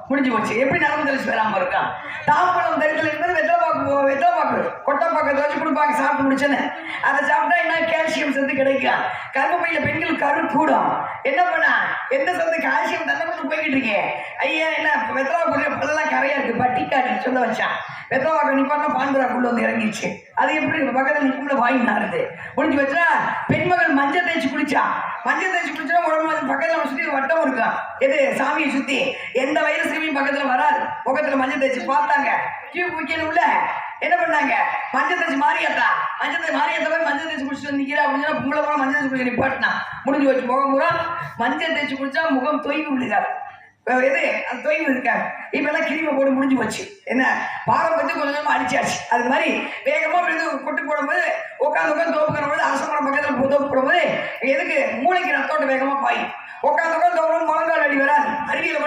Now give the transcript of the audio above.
முடிஞ்சு போச்சு. எப்படி நரம்பு தரிசி வராம இருக்கா? தாம்பழம் தரித்துல இருந்தது வெத்தலைப்பாக்கு கொட்டைப்பாக்கத்தை வச்சு கொடுப்பாங்க. சாப்பிட்டு முடிச்சேன்னு அதை சாப்பிட்டா என்ன கால்சியம் சத்து கிடைக்கும். கர்ப்பப்பையில பெண்கள் கரு கூடும். என்ன பண்ணா எந்த சத்து கால்சியம் தன்னை கொண்டு போய்கிட்டு இருக்கேன். ஐயா என்ன வெத்தலைப்பாக்கு பல்லெல்லாம் கரையா இருக்கு பட்டிக்காடி சொல்ல வச்சான். வெத்தலைப்பாக்கு நிப்பாட்டினா பான்பராக்குள்ள வந்து இறங்கிடுச்சு. அது எப்படி பக்கத்தில் நிற்கும்ல வாங்கி நாருது. முடிஞ்சு வச்சா பெண்மகள் மஞ்சள் தேய்ச்சி குளிச்சா. மஞ்சள் தேய்ச்சி குளிச்சா உடம்பு பக்கத்தில் சுற்றி வட்டம் இருக்கும். எது சாமியை சுத்தி எந்த வைரஸ்லையும் பக்கத்துல வராது. முகத்துல மஞ்சள் தேய்ச்சி பார்த்தாங்க. உள்ள என்ன பண்ணாங்க? மஞ்சள் தேய்ச்சி மாறியாத்தா மஞ்சள் தேய்ச்சி குடிச்சிட்டு நிக்கிறா அப்படின்னா பொம்பளை போல மஞ்சள் தேய்ச்சி குடிக்க நிப்பாட்டினா முடிஞ்சு வச்சு முகம் பூரா மஞ்சள் தேய்ச்சி குடிச்சா முகம் தொய்வு விழுகாது. எது அது தொய்வு இருக்காங்க. இப்ப எல்லாம் கிருமி போட்டு முடிஞ்சு போச்சு. என்ன பாரம்பரிய கொஞ்சம் அடிச்சாச்சு. அது மாதிரி வேகமா கொட்டு போடும்போது உட்காந்து தோப்புக்கிற அரசமரம் பக்கத்துல தோப்பு போடும்போது எதுக்கு மூளைக்கு ரத்தோட்ட வேகமா பாயும். உட்காந்து முழங்கால் அடி வராது. அறிவியல் பண்ணி